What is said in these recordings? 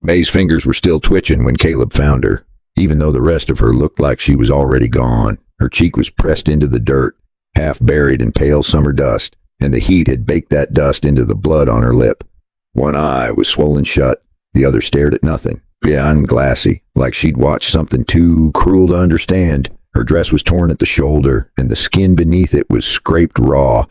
May's fingers were still twitching when Caleb found her, even though the rest of her looked like she was already gone. Her cheek was pressed into the dirt, half buried in pale summer dust, and the heat had baked that dust into the blood on her lip. One eye was swollen shut, the other stared at nothing, beyond glassy, like she'd watched something too cruel to understand. Her dress was torn at the shoulder, and the skin beneath it was scraped raw.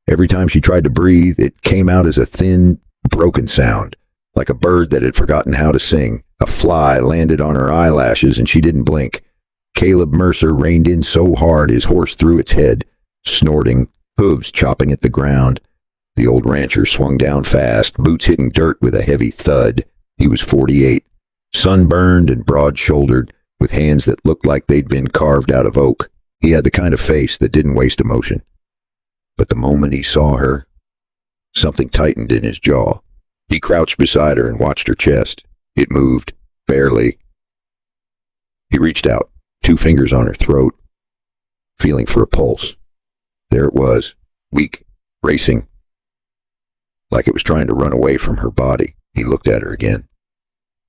Every time she tried to breathe, it came out as a thin, broken sound, like a bird that had forgotten how to sing. A fly landed on her eyelashes, and she didn't blink. Caleb Mercer reined in so hard his horse threw its head, snorting, hooves chopping at the ground. The old rancher swung down fast, boots hitting dirt with a heavy thud. He was 48, sunburned and broad-shouldered, with hands that looked like they'd been carved out of oak. He had the kind of face that didn't waste emotion. But the moment he saw her, something tightened in his jaw. He crouched beside her and watched her chest. It moved, barely. He reached out, 2 fingers on her throat, feeling for a pulse. There it was, weak, racing, like it was trying to run away from her body. He looked at her again.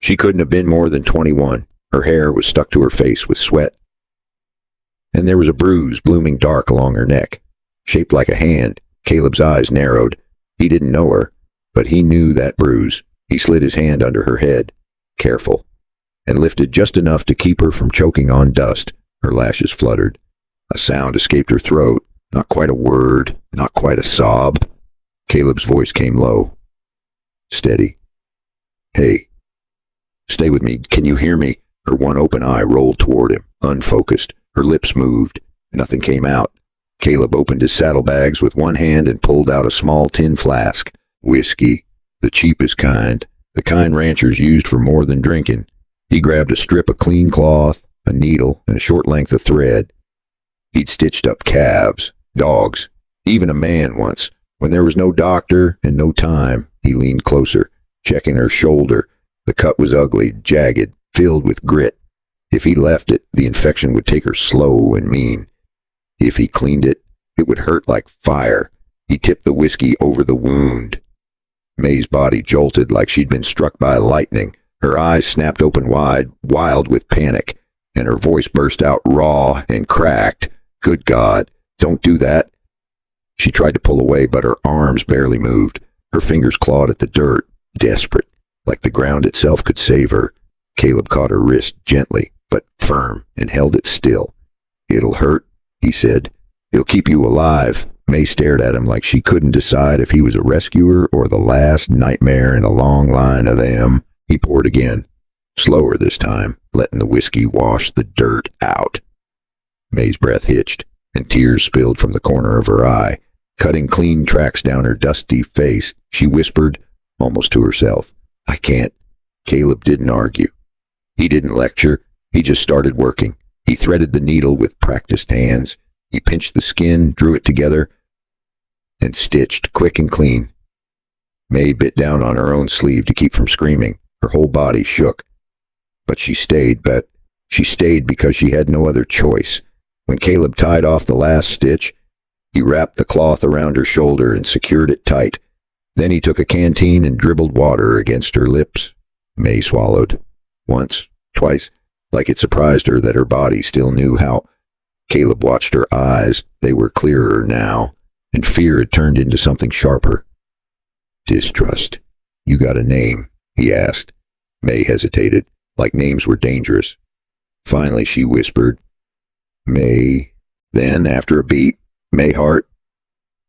She couldn't have been more than 21. Her hair was stuck to her face with sweat, and there was a bruise blooming dark along her neck, shaped like a hand. Caleb's eyes narrowed. He didn't know her, but he knew that bruise. He slid his hand under her head, careful, and lifted just enough to keep her from choking on dust. Her lashes fluttered. A sound escaped her throat, not quite a word, not quite a sob. Caleb's voice came low, steady. "Hey, stay with me. Can you hear me?" Her one open eye rolled toward him, unfocused. Her lips moved. Nothing came out. Caleb opened his saddlebags with one hand and pulled out a small tin flask. Whiskey, the cheapest kind, the kind ranchers used for more than drinking. He grabbed a strip of clean cloth, a needle, and a short length of thread. He'd stitched up calves, dogs, even a man once. When there was no doctor and no time, he leaned closer, checking her shoulder. The cut was ugly, jagged, filled with grit. If he left it, the infection would take her slow and mean. If he cleaned it, it would hurt like fire. He tipped the whiskey over the wound. May's body jolted like she'd been struck by lightning. Her eyes snapped open wide, wild with panic, and her voice burst out raw and cracked. "Good God, don't do that." She tried to pull away, but her arms barely moved. Her fingers clawed at the dirt, desperate, like the ground itself could save her. Caleb caught her wrist gently, but firm, and held it still. "It'll hurt," he said. "It'll keep you alive." May stared at him like she couldn't decide if he was a rescuer or the last nightmare in a long line of them. He poured again, slower this time, letting the whiskey wash the dirt out. May's breath hitched, and tears spilled from the corner of her eye, cutting clean tracks down her dusty face. She whispered, almost to herself, "I can't." Caleb didn't argue. He didn't lecture. He just started working. He threaded the needle with practiced hands. He pinched the skin, drew it together, and stitched quick and clean. May bit down on her own sleeve to keep from screaming. Her whole body shook. But she stayed because she had no other choice. When Caleb tied off the last stitch, he wrapped the cloth around her shoulder and secured it tight. Then he took a canteen and dribbled water against her lips. May swallowed. Once, twice, like it surprised her that her body still knew how. Caleb watched her eyes. They were clearer now, and fear had turned into something sharper. "Distrust. You got a name?" he asked. May hesitated, like names were dangerous. Finally she whispered, "May." Then, after a beat, "Mayhart."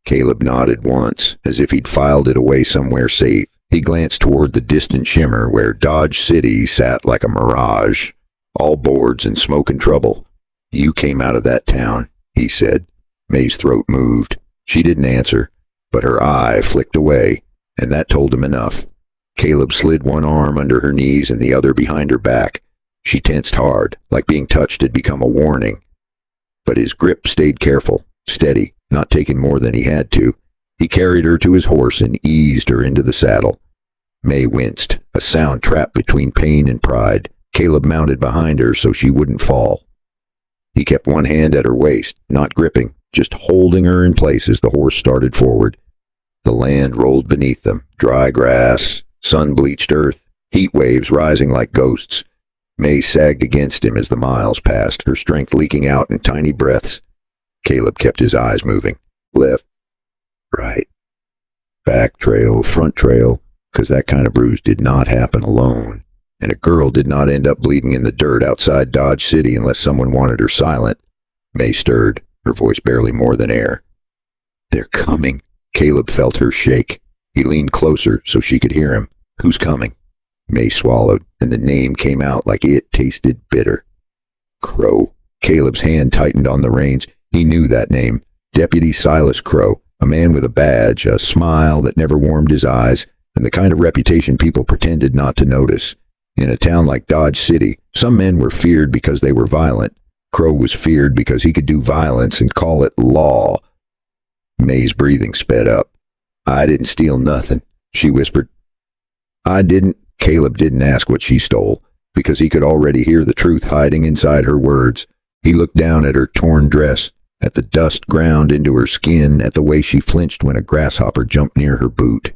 Caleb nodded once, as if he'd filed it away somewhere safe. He glanced toward the distant shimmer where Dodge City sat like a mirage, all boards and smoke and trouble. "You came out of that town," he said. May's throat moved. She didn't answer, but her eye flicked away, and that told him enough. Caleb slid one arm under her knees and the other behind her back. She tensed hard, like being touched had become a warning. But his grip stayed careful, steady, not taking more than he had to. He carried her to his horse and eased her into the saddle. May winced, a sound trapped between pain and pride. Caleb mounted behind her so she wouldn't fall. He kept one hand at her waist, not gripping, just holding her in place as the horse started forward. The land rolled beneath them, dry grass, sun-bleached earth. heat waves rising like ghosts. May sagged against him as the miles passed, her strength leaking out in tiny breaths. Caleb kept his eyes moving. Left, right, back trail, front trail, because that kind of bruise did not happen alone. And a girl did not end up bleeding in the dirt outside Dodge City unless someone wanted her silent. May stirred, her voice barely more than air. They're coming. Caleb felt her shake. He leaned closer so she could hear him. Who's coming? May swallowed, and the name came out like it tasted bitter. Crow. Caleb's hand tightened on the reins. He knew that name. Deputy Silas Crow, a man with a badge, a smile that never warmed his eyes, and the kind of reputation people pretended not to notice. In a town like Dodge City, some men were feared because they were violent. Crow was feared because he could do violence and call it law. May's breathing sped up. I didn't steal nothing, she whispered. I didn't. Caleb didn't ask what she stole, because he could already hear the truth hiding inside her words. He looked down at her torn dress, at the dust ground into her skin, at the way she flinched when a grasshopper jumped near her boot.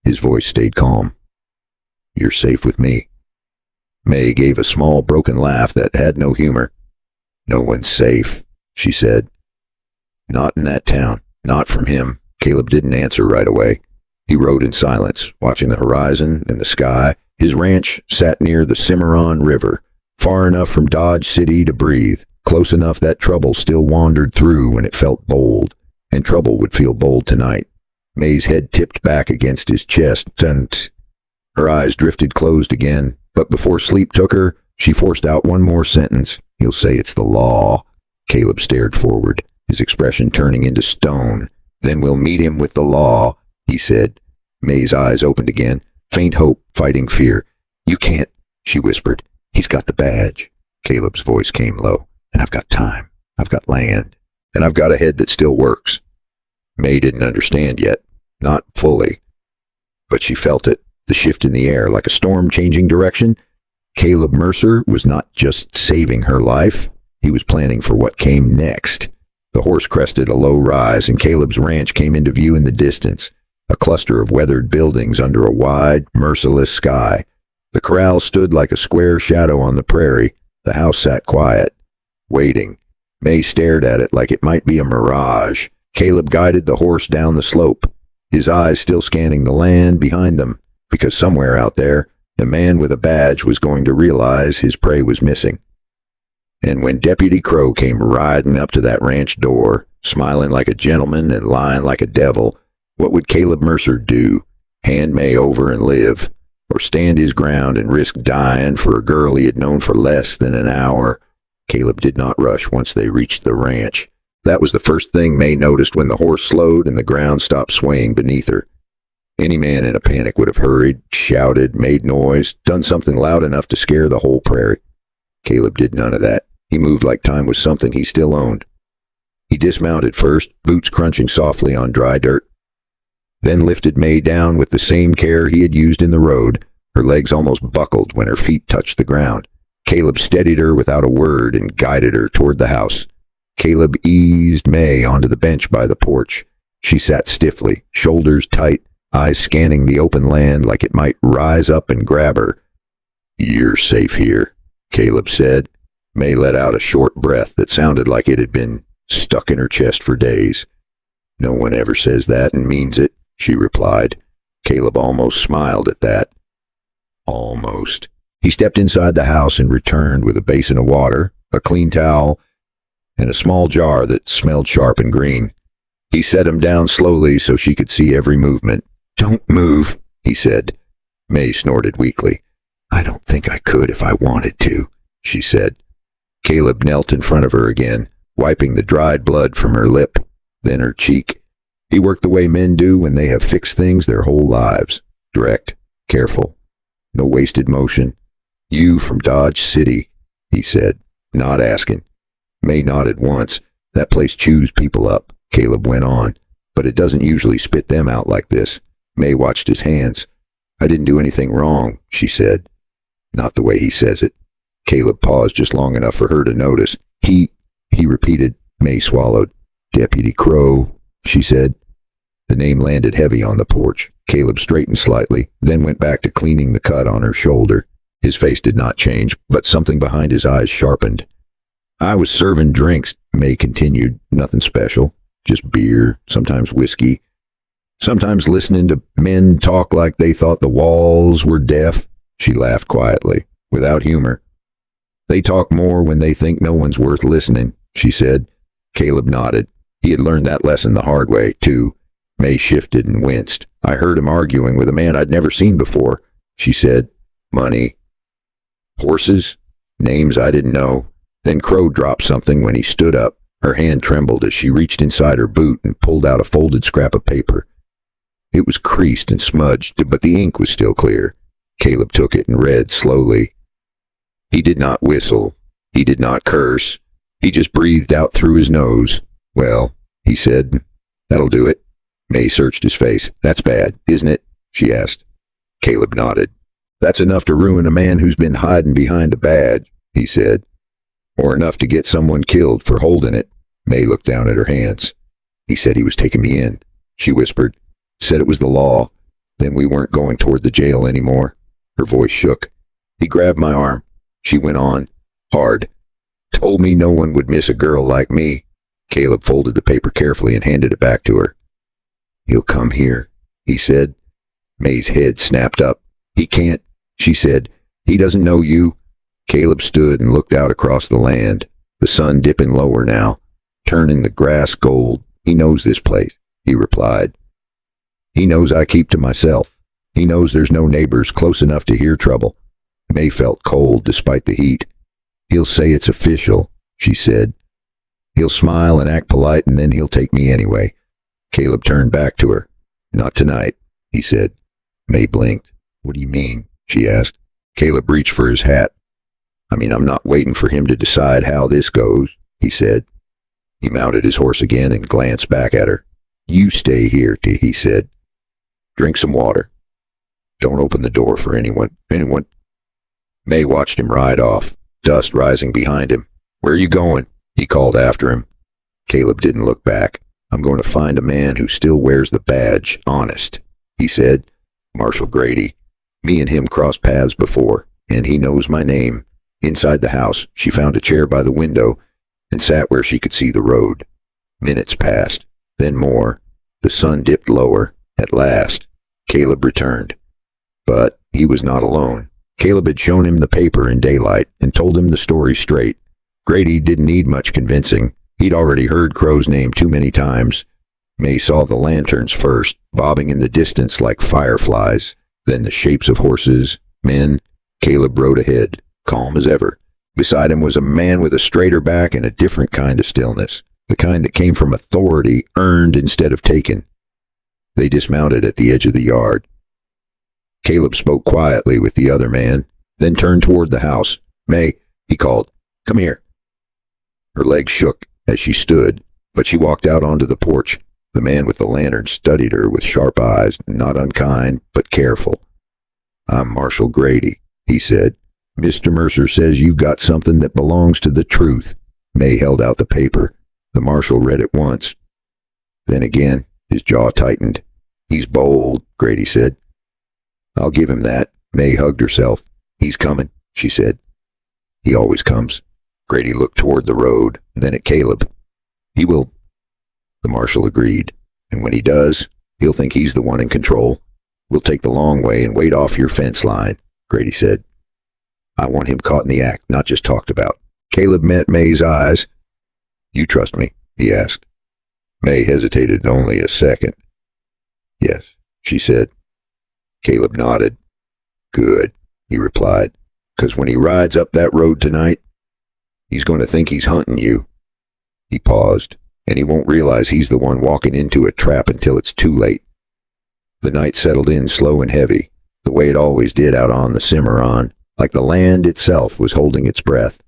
His voice stayed calm. You're safe with me. May gave a small, broken laugh that had no humor. No one's safe, she said. Not in that town. Not from him. Caleb didn't answer right away. He rode in silence, watching the horizon and the sky. His ranch sat near the Cimarron River, far enough from Dodge City to breathe, close enough that trouble still wandered through when it felt bold, and trouble would feel bold tonight. May's head tipped back against his chest, and her eyes drifted closed again, but before sleep took her, she forced out one more sentence. He'll say it's the law. Caleb stared forward, his expression turning into stone. Then we'll meet him with the law, he said. May's eyes opened again, faint hope fighting fear. You can't, she whispered. He's got the badge. Caleb's voice came low. And I've got time. I've got land. And I've got a head that still works. May didn't understand yet. Not fully. But she felt it. The shift in the air, like a storm changing direction. Caleb Mercer was not just saving her life. He was planning for what came next. The horse crested a low rise, and Caleb's ranch came into view in the distance, a cluster of weathered buildings under a wide, merciless sky. The corral stood like a square shadow on the prairie. The house sat quiet, waiting. May stared at it like it might be a mirage. Caleb guided the horse down the slope, his eyes still scanning the land behind them, because somewhere out there, the man with a badge was going to realize his prey was missing. And when Deputy Crow came riding up to that ranch door, smiling like a gentleman and lying like a devil, what would Caleb Mercer do? Hand May over and live? Or stand his ground and risk dying for a girl he had known for less than an hour? Caleb did not rush once they reached the ranch. That was the first thing May noticed when the horse slowed and the ground stopped swaying beneath her. Any man in a panic would have hurried, shouted, made noise, done something loud enough to scare the whole prairie. Caleb did none of that. He moved like time was something he still owned. He dismounted first, boots crunching softly on dry dirt, then lifted May down with the same care he had used in the road. Her legs almost buckled when her feet touched the ground. Caleb steadied her without a word and guided her toward the house. Caleb eased May onto the bench by the porch. She sat stiffly, shoulders tight, eyes scanning the open land like it might rise up and grab her. You're safe here, Caleb said. May let out a short breath that sounded like it had been stuck in her chest for days. No one ever says that and means it, she replied. Caleb almost smiled at that. Almost. He stepped inside the house and returned with a basin of water, a clean towel, and a small jar that smelled sharp and green. He set him down slowly so she could see every movement. Don't move, he said. May snorted weakly. I don't think I could if I wanted to, she said. Caleb knelt in front of her again, wiping the dried blood from her lip, then her cheek. He worked the way men do when they have fixed things their whole lives. Direct, careful, no wasted motion. You from Dodge City, he said, not asking. May nodded once. That place chews people up, Caleb went on, but it doesn't usually spit them out like this. May watched his hands. I didn't do anything wrong, she said. Not the way he says it. Caleb paused just long enough for her to notice. He repeated. May swallowed. Deputy Crow, she said. The name landed heavy on the porch. Caleb straightened slightly, then went back to cleaning the cut on her shoulder. His face did not change, but something behind his eyes sharpened. I was serving drinks, May continued. Nothing special. Just beer, sometimes whiskey. Sometimes listening to men talk like they thought the walls were deaf. She laughed quietly, without humor. They talk more when they think no one's worth listening, she said. Caleb nodded. He had learned that lesson the hard way, too. May shifted and winced. I heard him arguing with a man I'd never seen before, she said. Money. Horses. Names I didn't know. Then Crow dropped something when he stood up. Her hand trembled as she reached inside her boot and pulled out a folded scrap of paper. It was creased and smudged, but the ink was still clear. Caleb took it and read slowly. He did not whistle. He did not curse. He just breathed out through his nose. Well, he said, that'll do it. May searched his face. That's bad, isn't it? She asked. Caleb nodded. That's enough to ruin a man who's been hiding behind a badge, he said. Or enough to get someone killed for holding it. May looked down at her hands. He said he was taking me in, she whispered. Said it was the law. Then we weren't going toward the jail anymore. Her voice shook. He grabbed my arm. She went on, hard. Told me no one would miss a girl like me. Caleb folded the paper carefully and handed it back to her. He'll come here, he said. May's head snapped up. He can't, she said. He doesn't know you. Caleb stood and looked out across the land, the sun dipping lower now, turning the grass gold. He knows this place, he replied. He knows I keep to myself. He knows there's no neighbors close enough to hear trouble. May felt cold despite the heat. He'll say it's official, she said. He'll smile and act polite, and then he'll take me anyway. Caleb turned back to her. Not tonight, he said. May blinked. What do you mean? She asked. Caleb reached for his hat. I'm not waiting for him to decide how this goes, he said. He mounted his horse again and glanced back at her. You stay here, he said. Drink some water. Don't open the door for anyone. May watched him ride off, dust rising behind him. Where are you going? He called after him. Caleb didn't look back. I'm going to find a man who still wears the badge, honest, he said. Marshall Grady. Me and him crossed paths before, and he knows my name. Inside the house, she found a chair by the window and sat where she could see the road. Minutes passed, then more. The sun dipped lower. At last, Caleb returned. But he was not alone. Caleb had shown him the paper in daylight and told him the story straight. Grady didn't need much convincing. He'd already heard Crow's name too many times. May saw the lanterns first, bobbing in the distance like fireflies, then the shapes of horses, men. Caleb rode ahead, calm as ever. Beside him was a man with a straighter back and a different kind of stillness, the kind that came from authority earned instead of taken. They dismounted at the edge of the yard. Caleb spoke quietly with the other man, then turned toward the house. May, he called, come here. Her legs shook as she stood, but she walked out onto the porch. The man with the lantern studied her with sharp eyes, not unkind, but careful. I'm Marshall Grady, he said. Mr. Mercer says you've got something that belongs to the truth. May held out the paper. The marshal read it once. Then again, his jaw tightened. He's bold, Grady said. I'll give him that. May hugged herself. He's coming, she said. He always comes. Grady looked toward the road, then at Caleb. He will, the marshal agreed. And when he does, he'll think he's the one in control. We'll take the long way and wait off your fence line, Grady said. I want him caught in the act, not just talked about. Caleb met May's eyes. You trust me? He asked. May hesitated only a second. Yes, she said. Caleb nodded. Good, he replied, 'cause when he rides up that road tonight, he's going to think he's hunting you. He paused, and he won't realize he's the one walking into a trap until it's too late. The night settled in slow and heavy, the way it always did out on the Cimarron, like the land itself was holding its breath.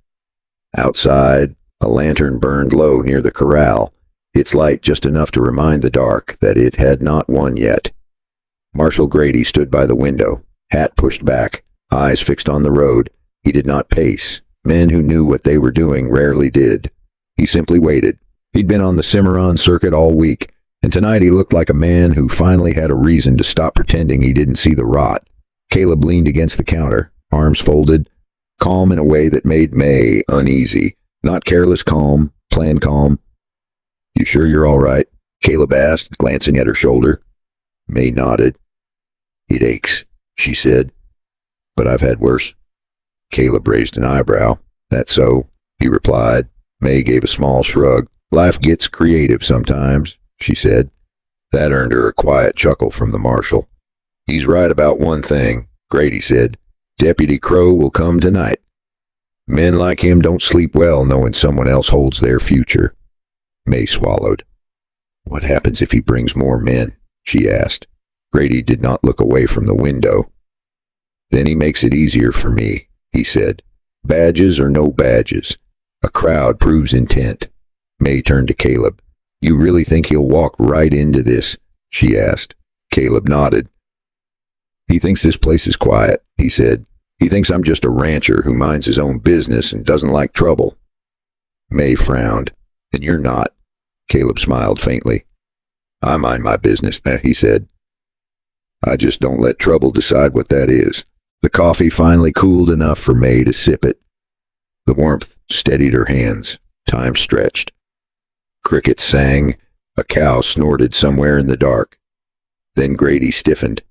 Outside, a lantern burned low near the corral, its light just enough to remind the dark that it had not won yet. Marshall Grady stood by the window, hat pushed back, eyes fixed on the road. He did not pace. Men who knew what they were doing rarely did. He simply waited. He'd been on the Cimarron circuit all week, And tonight he looked like a man who finally had a reason to stop pretending he didn't see the rot. Caleb leaned against the counter, arms folded, calm in a way that made May uneasy. Not careless calm, planned calm. "You sure you're all right?" Caleb asked, glancing at her shoulder. May nodded. "It aches," she said, "but I've had worse." Caleb raised an eyebrow. "That's so," he replied. May gave a small shrug. "Life gets creative sometimes," she said. That earned her a quiet chuckle from the marshal. "He's right about one thing," Grady said. "Deputy Crow will come tonight. Men like him don't sleep well knowing someone else holds their future." May swallowed. "What happens if he brings more men?" she asked. Grady did not look away from the window. "Then he makes it easier for me," he said. "Badges or no badges. A crowd proves intent." May turned to Caleb. "You really think he'll walk right into this?" she asked. Caleb nodded. "He thinks this place is quiet," he said. "He thinks I'm just a rancher who minds his own business and doesn't like trouble." May frowned. "And you're not." Caleb smiled faintly. "I mind my business," he said. "I just don't let trouble decide what that is." The coffee finally cooled enough for May to sip it. The warmth steadied her hands. Time stretched. Crickets sang. A cow snorted somewhere in the dark. Then Grady stiffened.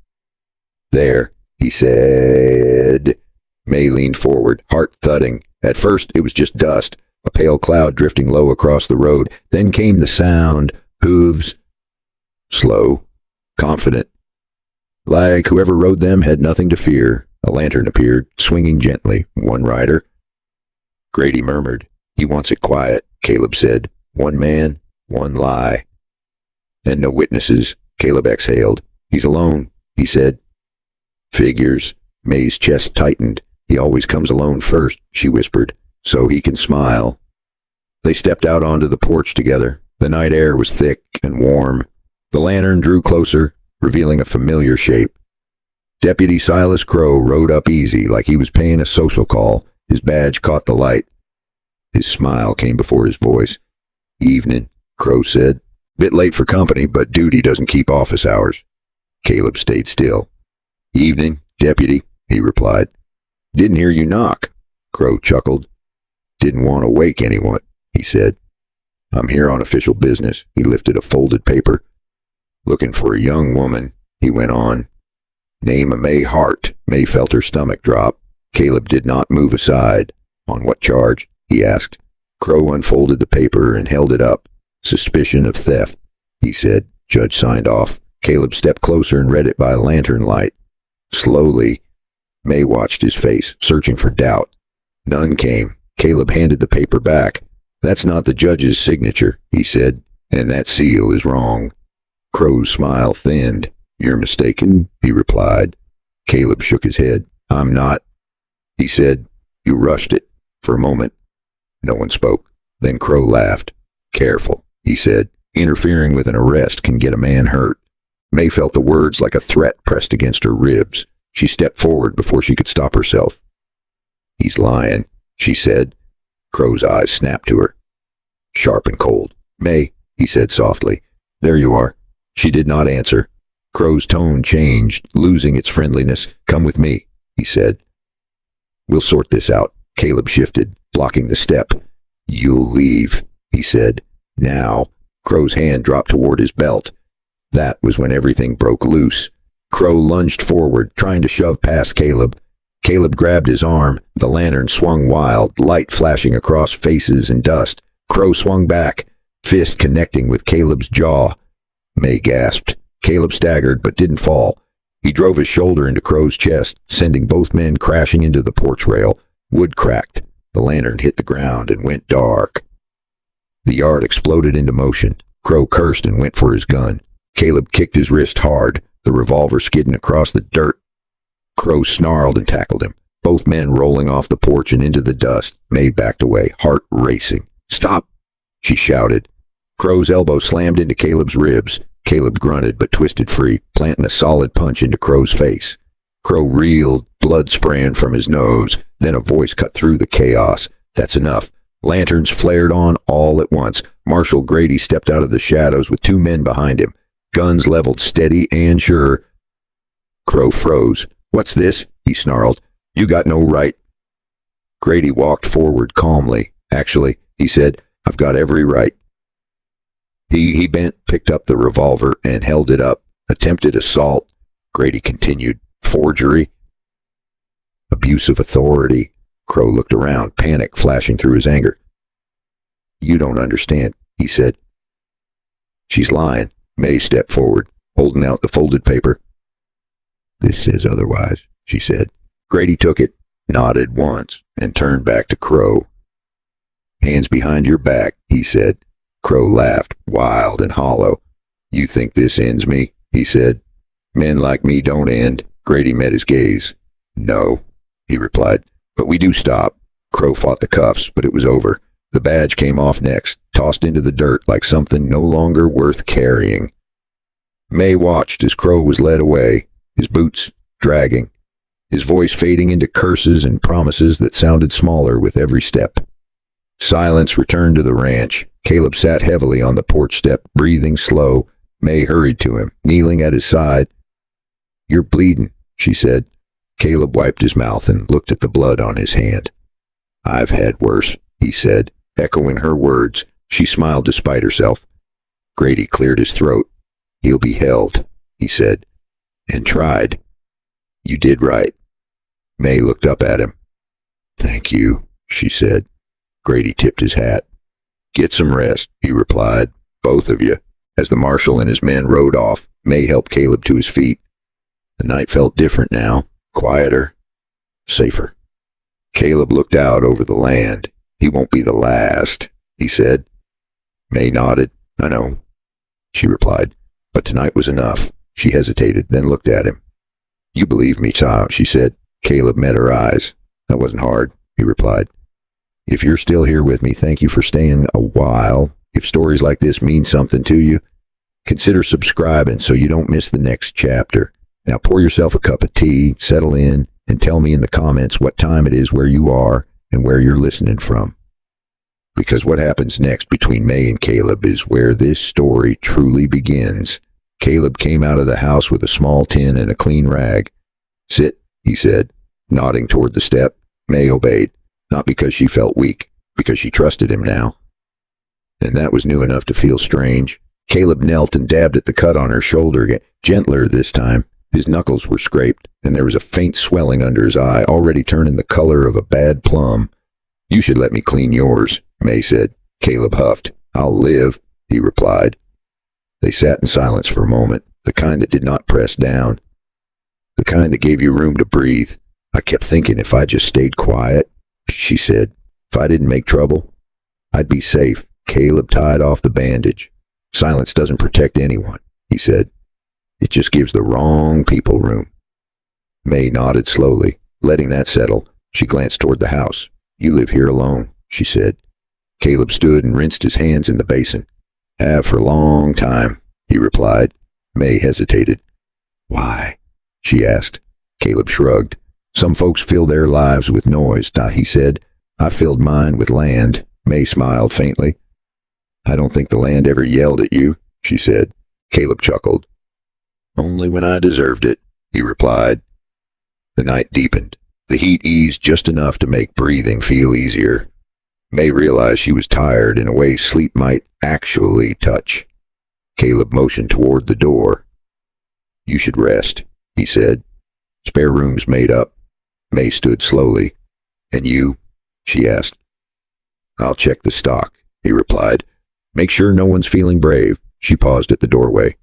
"There," he said. May leaned forward, heart thudding. At first it was just dust, a pale cloud drifting low across the road. Then came the sound. Hooves. Slow. Confident. Like whoever rode them had nothing to fear. A lantern appeared, swinging gently. One rider. Grady murmured. "He wants it quiet," Caleb said. "One man, one lie." "And no witnesses," Caleb exhaled. "He's alone," he said. "Figures." May's chest tightened. "He always comes alone first," she whispered, "so he can smile." They stepped out onto the porch together. The night air was thick and warm. The lantern drew closer, revealing a familiar shape. Deputy Silas Crow rode up easy, like he was paying a social call. His badge caught the light. His smile came before his voice. "Evening," Crow said. "Bit late for company, but duty doesn't keep office hours." Caleb stayed still. "Evening, Deputy," he replied. "Didn't hear you knock." Crow chuckled. "Didn't want to wake anyone," he said. "I'm here on official business." He lifted a folded paper. "Looking for a young woman," he went on. "Name of May Hart." May felt her stomach drop. Caleb did not move aside. "On what charge?" he asked. Crow unfolded the paper and held it up. "Suspicion of theft," he said. Judge signed off. Caleb stepped closer and read it by lantern light. Slowly, May watched his face, searching for doubt. None came. Caleb handed the paper back. "That's not the judge's signature," he said, "and that seal is wrong." Crow's smile thinned. "You're mistaken," he replied. Caleb shook his head. "I'm not." He said, "You rushed it." For a moment, no one spoke. Then Crow laughed. "Careful," he said. "Interfering with an arrest can get a man hurt." May felt the words like a threat pressed against her ribs. She stepped forward before she could stop herself. "He's lying," she said. Crow's eyes snapped to her. Sharp and cold. "May," he said softly. "There you are." She did not answer. Crow's tone changed, losing its friendliness. "Come with me," he said. "We'll sort this out." Caleb shifted, blocking the step. "You'll leave," he said. "Now." Crow's hand dropped toward his belt. That was when everything broke loose. Crow lunged forward, trying to shove past Caleb. Caleb grabbed his arm. The lantern swung wild, light flashing across faces and dust. Crow swung back, fist connecting with Caleb's jaw. May gasped. Caleb staggered, but didn't fall. He drove his shoulder into Crow's chest, sending both men crashing into the porch rail. Wood cracked. The lantern hit the ground and went dark. The yard exploded into motion. Crow cursed and went for his gun. Caleb kicked his wrist hard, the revolver skidding across the dirt. Crow snarled and tackled him, both men rolling off the porch and into the dust. May backed away, heart racing. "Stop!" she shouted. Crow's elbow slammed into Caleb's ribs. Caleb grunted but twisted free, planting a solid punch into Crow's face. Crow reeled, blood spraying from his nose. Then a voice cut through the chaos. "That's enough." Lanterns flared on all at once. Marshal Grady stepped out of the shadows with 2 men behind him, guns leveled steady and sure. Crow froze. "What's this?" he snarled. "You got no right." Grady walked forward calmly. "Actually," he said, "I've got every right." He bent, picked up the revolver, and held it up. "Attempted assault," Grady continued. "Forgery. Abuse of authority." Crow looked around, panic flashing through his anger. "You don't understand," he said. "She's lying." May stepped forward, holding out the folded paper. "This says otherwise," she said. Grady took it, nodded once, and turned back to Crow. "Hands behind your back," he said. Crow laughed, wild and hollow. "You think this ends me?" he said. "Men like me don't end." Grady met his gaze. "No," he replied, "but we do stop." Crow fought the cuffs, but it was over. The badge came off next, tossed into the dirt like something no longer worth carrying. May watched as Crow was led away, his boots dragging, his voice fading into curses and promises that sounded smaller with every step. Silence returned to the ranch. Caleb sat heavily on the porch step, breathing slow. May hurried to him, kneeling at his side. "You're bleeding," she said. Caleb wiped his mouth and looked at the blood on his hand. "I've had worse," he said, echoing her words. She smiled despite herself. Grady cleared his throat. "He'll be held," he said, "and tried. You did right." May looked up at him. "Thank you," she said. Grady tipped his hat. "Get some rest," he replied. "Both of you." As the marshal and his men rode off, May helped Caleb to his feet. The night felt different now, quieter, safer. Caleb looked out over the land. "He won't be the last," he said. May nodded. "I know," she replied. "But tonight was enough." She hesitated, then looked at him. "You believe me, child," she said. Caleb met her eyes. "That wasn't hard," he replied. "If you're still here with me, thank you for staying a while. If stories like this mean something to you, consider subscribing so you don't miss the next chapter. Now pour yourself a cup of tea, settle in, and tell me in the comments what time it is where you are and where you're listening from. Because what happens next between May and Caleb is where this story truly begins. Caleb came out of the house with a small tin and a clean rag. "Sit," he said, nodding toward the step. May obeyed, not because she felt weak, because she trusted him now. And that was new enough to feel strange. Caleb knelt and dabbed at the cut on her shoulder, gentler this time. His knuckles were scraped, and there was a faint swelling under his eye, already turning the color of a bad plum. "You should let me clean yours," May said. Caleb huffed. "I'll live," he replied. They sat in silence for a moment, the kind that did not press down, the kind that gave you room to breathe. "I kept thinking if I just stayed quiet," she said. "If I didn't make trouble, I'd be safe." Caleb tied off the bandage. "Silence doesn't protect anyone," he said. "It just gives the wrong people room." May nodded slowly. Letting that settle, she glanced toward the house. "You live here alone," she said. Caleb stood and rinsed his hands in the basin. "Have for a long time," he replied. May hesitated. "Why?" she asked. Caleb shrugged. "Some folks fill their lives with noise," he said. "I filled mine with land." May smiled faintly. "I don't think the land ever yelled at you," she said. Caleb chuckled. "Only when I deserved it," he replied. The night deepened. The heat eased just enough to make breathing feel easier. May realized she was tired in a way sleep might actually touch. Caleb motioned toward the door. "You should rest," he said. "Spare room's made up." May stood slowly. "And you?" she asked. "I'll check the stock," he replied. "Make sure no one's feeling brave." She paused at the doorway.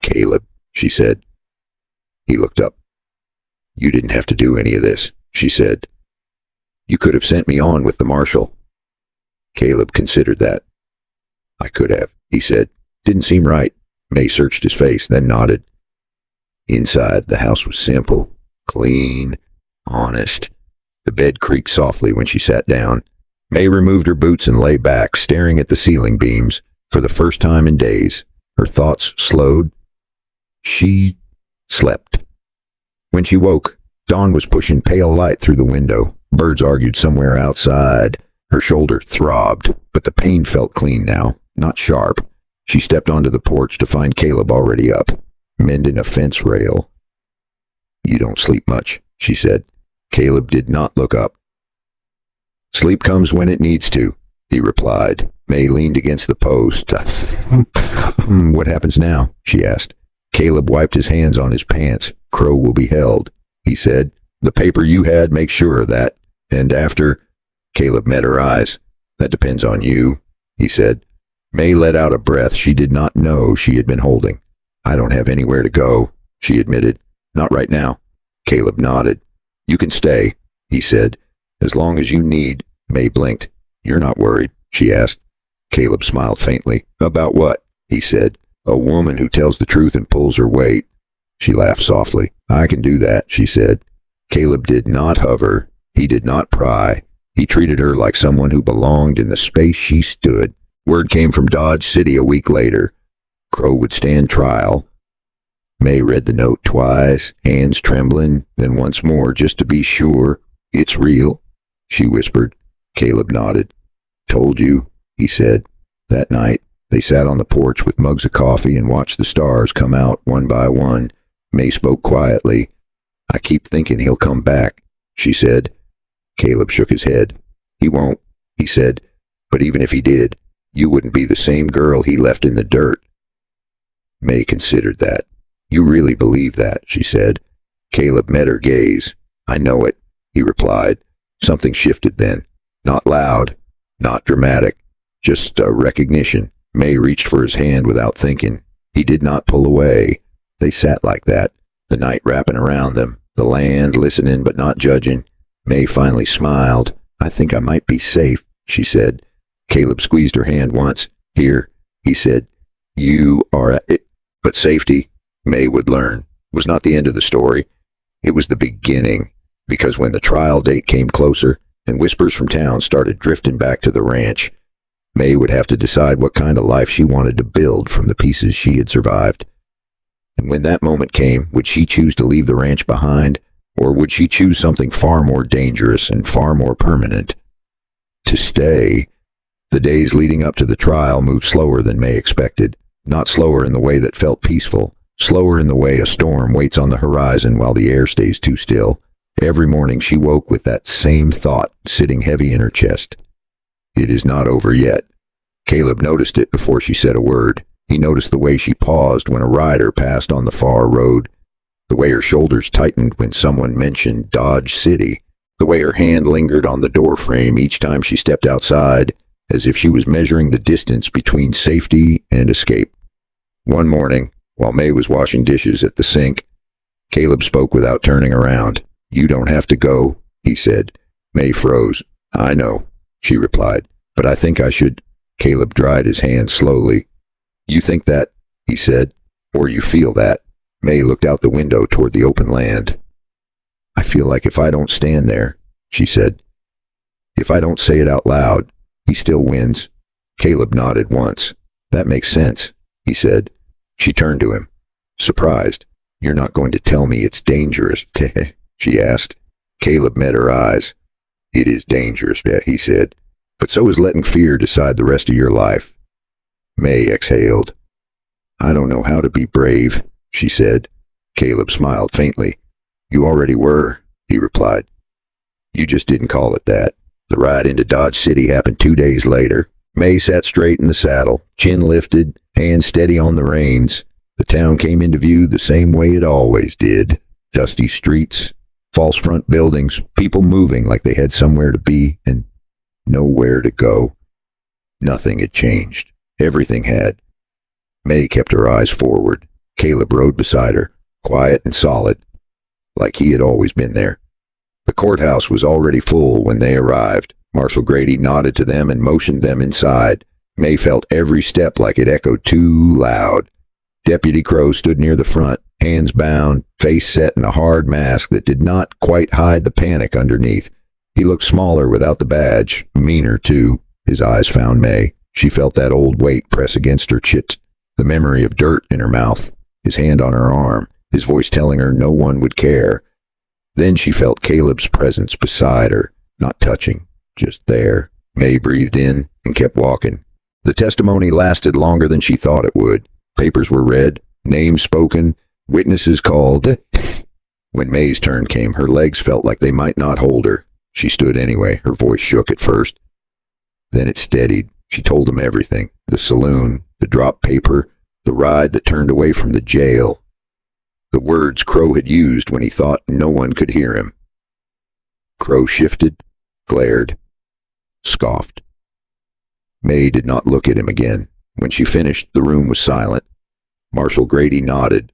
"Caleb," she said. He looked up. "You didn't have to do any of this," she said. "You could have sent me on with the marshal." Caleb considered that. "I could have," he said. "Didn't seem right." May searched his face, then nodded. Inside, the house was simple, clean, honest. The bed creaked softly when she sat down. May removed her boots and lay back, staring at the ceiling beams. For the first time in days, her thoughts slowed. She slept. When she woke, dawn was pushing pale light through the window. Birds argued somewhere outside. Her shoulder throbbed, but the pain felt clean now, not sharp. She stepped onto the porch to find Caleb already up, mending a fence rail. "You don't sleep much," she said. Caleb did not look up. "Sleep comes when it needs to," he replied. May leaned against the post. "What happens now?" she asked. Caleb wiped his hands on his pants. "Crow will be held," he said. "The paper you had makes sure of that. And after—" Caleb met her eyes. "That depends on you," he said. May let out a breath she did not know she had been holding. "I don't have anywhere to go," she admitted. "Not right now." Caleb nodded. "You can stay," he said. "As long as you need." May blinked. "You're not worried?" she asked. Caleb smiled faintly. "About what?" he said. "A woman who tells the truth and pulls her weight." She laughed softly. "I can do that," she said. Caleb did not hover. He did not pry. He treated her like someone who belonged in the space she stood. Word came from Dodge City a week later. Crow would stand trial. May read the note twice, hands trembling, then once more just to be sure. "It's real," she whispered. Caleb nodded. "Told you," he said. That night, they sat on the porch with mugs of coffee and watched the stars come out one by one. May spoke quietly. "I keep thinking he'll come back," she said. Caleb shook his head. "He won't," he said. "But even if he did, you wouldn't be the same girl he left in the dirt." May considered that. "You really believe that?" she said. Caleb met her gaze. "I know it," he replied. Something shifted then. Not loud, not dramatic, just a recognition. May reached for his hand without thinking. He did not pull away. They sat like that, the night wrapping around them, the land listening but not judging. May finally smiled. "I think I might be safe," she said. Caleb squeezed her hand once. "Here," he said. "You are it." But safety, May would learn, was not the end of the story. It was the beginning, because when the trial date came closer and whispers from town started drifting back to the ranch, May would have to decide what kind of life she wanted to build from the pieces she had survived. And when that moment came, would she choose to leave the ranch behind, or would she choose something far more dangerous and far more permanent? To stay. The days leading up to the trial moved slower than May expected. Not slower in the way that felt peaceful, slower in the way a storm waits on the horizon while the air stays too still. Every morning she woke with that same thought sitting heavy in her chest. It is not over yet. Caleb noticed it before she said a word. He noticed the way she paused when a rider passed on the far road, the way her shoulders tightened when someone mentioned Dodge City, the way her hand lingered on the doorframe each time she stepped outside, as if she was measuring the distance between safety and escape. One morning, while May was washing dishes at the sink, Caleb spoke without turning around. "You don't have to go," he said. May froze. "I know," she replied, "but I think I should." Caleb dried his hand slowly. "You think that," he said, "or you feel that?" May looked out the window toward the open land. "I feel like if I don't stand there," she said, "if I don't say it out loud, he still wins." Caleb nodded once. "That makes sense," he said. She turned to him, surprised. "You're not going to tell me it's dangerous?" she asked. Caleb met her eyes. "It is dangerous," he said, "but so is letting fear decide the rest of your life." May exhaled. "I don't know how to be brave," she said. Caleb smiled faintly. "You already were," he replied. "You just didn't call it that." The ride into Dodge City happened 2 days later. May sat straight in the saddle, chin lifted, hands steady on the reins. The town came into view the same way it always did. Dusty streets, false front buildings, people moving like they had somewhere to be and nowhere to go. Nothing had changed. Everything had. May kept her eyes forward. Caleb rode beside her, quiet and solid, like he had always been there. The courthouse was already full when they arrived. Marshal Grady nodded to them and motioned them inside. May felt every step like it echoed too loud. Deputy Crow stood near the front, hands bound, face set in a hard mask that did not quite hide the panic underneath. He looked smaller without the badge, meaner too. His eyes found May. She felt that old weight press against her chest, the memory of dirt in her mouth, his hand on her arm, his voice telling her no one would care. Then she felt Caleb's presence beside her, not touching, just there. May breathed in and kept walking. The testimony lasted longer than she thought it would. Papers were read, names spoken, witnesses called. When May's turn came, her legs felt like they might not hold her. She stood anyway. Her voice shook at first. Then it steadied. She told him everything. The saloon, the dropped paper, the ride that turned away from the jail. The words Crow had used when he thought no one could hear him. Crow shifted, glared, scoffed. May did not look at him again. When she finished, the room was silent. Marshal Grady nodded.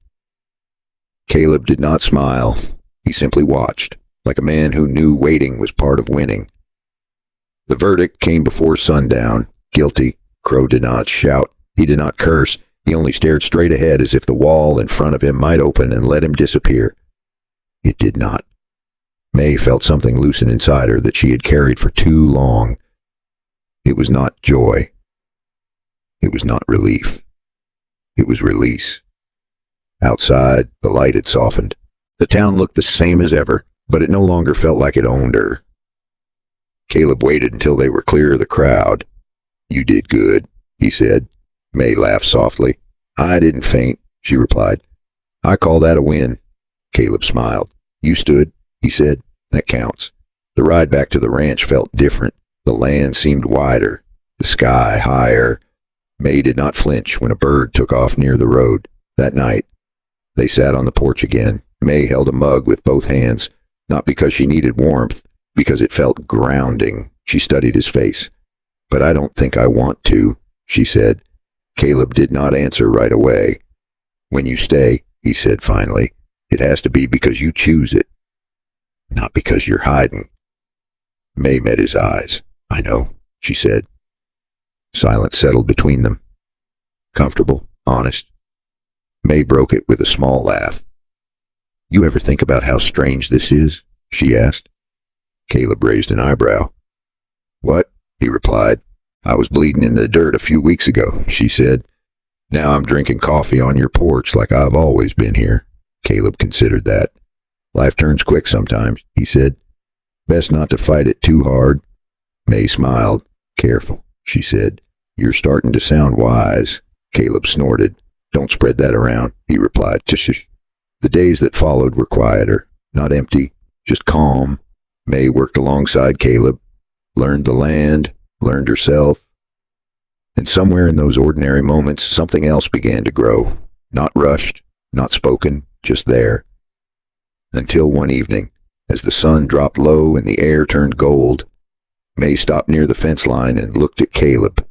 Caleb did not smile. He simply watched, like a man who knew waiting was part of winning. The verdict came before sundown. Guilty. Crow did not shout. He did not curse. He only stared straight ahead as if the wall in front of him might open and let him disappear. It did not. May felt something loosen inside her that she had carried for too long. It was not joy. It was not relief. It was release. Outside, the light had softened. The town looked the same as ever, but it no longer felt like it owned her. Caleb waited until they were clear of the crowd. "You did good," he said. May laughed softly. "I didn't faint," she replied. "I call that a win." Caleb smiled. "You stood," he said. "That counts." The ride back to the ranch felt different. The land seemed wider, the sky higher. May did not flinch when a bird took off near the road. That night, they sat on the porch again. May held a mug with both hands, not because she needed warmth, because it felt grounding. She studied his face. "But I don't think I want to," she said. Caleb did not answer right away. "When you stay," he said finally, "it has to be because you choose it, not because you're hiding." May met his eyes. "I know," she said. Silence settled between them. Comfortable, honest. May broke it with a small laugh. "You ever think about how strange this is?" she asked. Caleb raised an eyebrow. "What?" he replied. "I was bleeding in the dirt a few weeks ago," she said. "Now I'm drinking coffee on your porch like I've always been here." Caleb considered that. "Life turns quick sometimes," he said. "Best not to fight it too hard." May smiled. "Careful," she said. "You're starting to sound wise." Caleb snorted. "Don't spread that around," he replied. "Tush." The days that followed were quieter, not empty, just calm. May worked alongside Caleb, learned the land, learned herself. And somewhere in those ordinary moments, something else began to grow. Not rushed, not spoken, just there. Until one evening, as the sun dropped low and the air turned gold, May stopped near the fence line and looked at Caleb.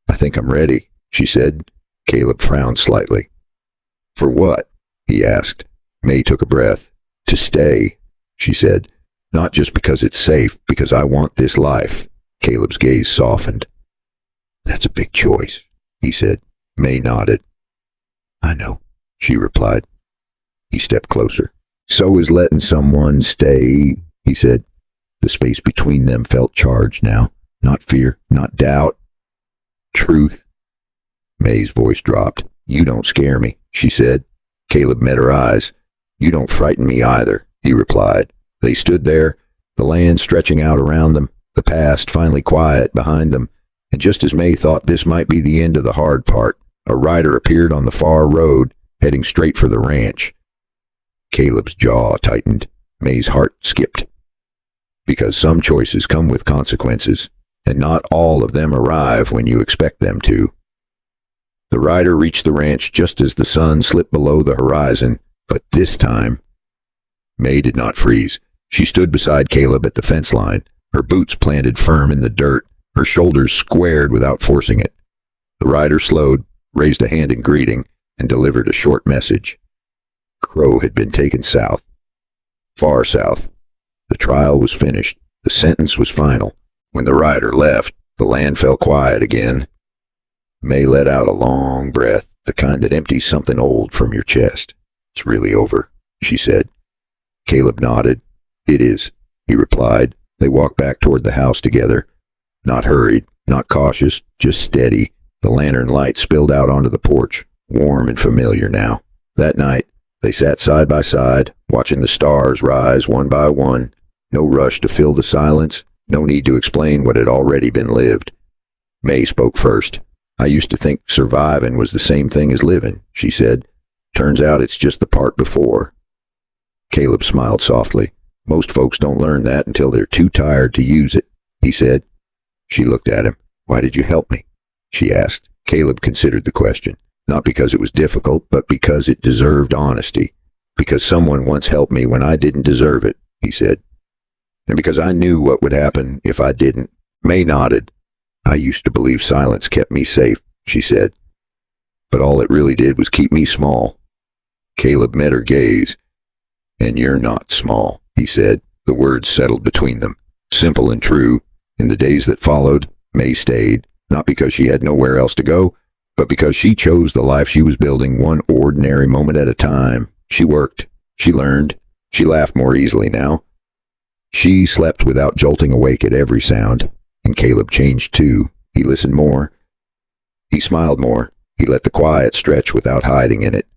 "I think I'm ready," she said. Caleb frowned slightly. "For what?" he asked. May took a breath. "To stay," she said. "Not just because it's safe, because I want this life." Caleb's gaze softened. "That's a big choice," he said. May nodded. "I know," she replied. He stepped closer. "So is letting someone stay," he said. The space between them felt charged now. Not fear, not doubt. Truth. May's voice dropped. "You don't scare me," she said. Caleb met her eyes. "You don't frighten me either," he replied. They stood there, the land stretching out around them, the past finally quiet behind them. And just as May thought this might be the end of the hard part, a rider appeared on the far road, heading straight for the ranch. Caleb's jaw tightened. May's heart skipped. Because some choices come with consequences, and not all of them arrive when you expect them to. The rider reached the ranch just as the sun slipped below the horizon, but this time, May did not freeze. She stood beside Caleb at the fence line, her boots planted firm in the dirt, her shoulders squared without forcing it. The rider slowed, raised a hand in greeting, and delivered a short message. Crow had been taken south. Far south. The trial was finished. The sentence was final. When the rider left, the land fell quiet again. May let out a long breath, the kind that empties something old from your chest. "It's really over," she said. Caleb nodded. "It is," he replied. They walked back toward the house together. Not hurried, not cautious, just steady. The lantern light spilled out onto the porch, warm and familiar now. That night, they sat side by side, watching the stars rise one by one. No rush to fill the silence, No need to explain what had already been lived. May spoke first. I used to think surviving was the same thing as living, she said. Turns out it's just the part before. Caleb smiled softly. Most folks don't learn that until they're too tired to use it, he said. She looked at him. Why did you help me? She asked. Caleb considered the question, not because it was difficult, but because it deserved honesty. Because someone once helped me when I didn't deserve it, he said. And because I knew what would happen if I didn't. May nodded. I used to believe silence kept me safe, she said. But all it really did was keep me small. Caleb met her gaze. And you're not small, he said. The words settled between them, simple and true. In the days that followed, May stayed, not because she had nowhere else to go, but because she chose the life she was building one ordinary moment at a time. She worked. She learned. She laughed more easily now. She slept without jolting awake at every sound. And Caleb changed too. He listened more. He smiled more. He let the quiet stretch without hiding in it.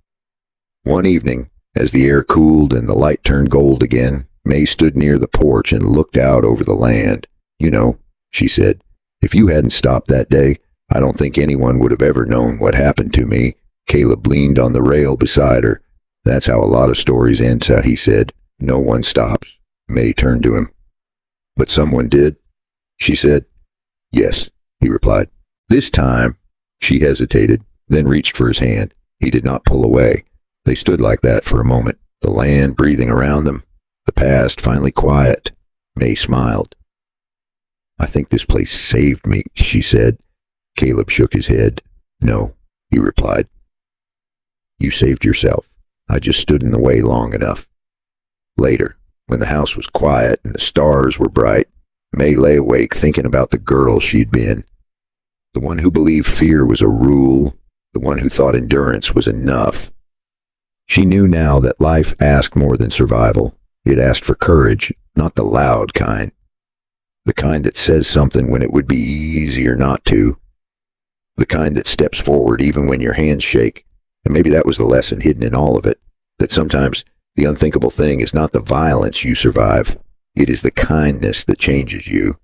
One evening, as the air cooled and the light turned gold again, May stood near the porch and looked out over the land. You know, she said, if you hadn't stopped that day, I don't think anyone would have ever known what happened to me. Caleb leaned on the rail beside her. That's how a lot of stories end, he said. No one stops. May turned to him. But someone did, she said. Yes, he replied. This time, she hesitated, then reached for his hand. He did not pull away. They stood like that for a moment, the land breathing around them, the past finally quiet. May smiled. I think this place saved me, she said. Caleb shook his head. No, he replied. You saved yourself. I just stood in the way long enough. Later, when the house was quiet and the stars were bright, May lay awake thinking about the girl she'd been. The one who believed fear was a rule, the one who thought endurance was enough. She knew now that life asked more than survival. It asked for courage, not the loud kind. The kind that says something when it would be easier not to. The kind that steps forward even when your hands shake. And maybe that was the lesson hidden in all of it, that sometimes the unthinkable thing is not the violence you survive. It is the kindness that changes you.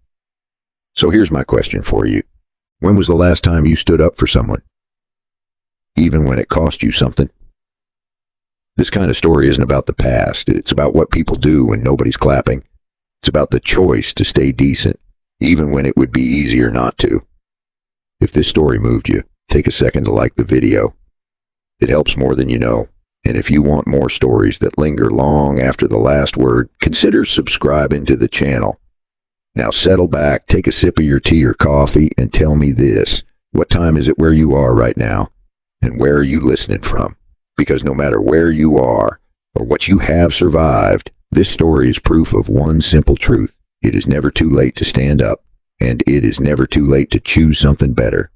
So here's my question for you. When was the last time you stood up for someone? Even when it cost you something? This kind of story isn't about the past. It's about what people do when nobody's clapping. It's about the choice to stay decent, even when it would be easier not to. If this story moved you, take a second to like the video. It helps more than you know. And if you want more stories that linger long after the last word, consider subscribing to the channel. Now settle back, take a sip of your tea or coffee, and tell me this. What time is it where you are right now? And where are you listening from? Because no matter where you are, or what you have survived, this story is proof of one simple truth. It is never too late to stand up, and it is never too late to choose something better.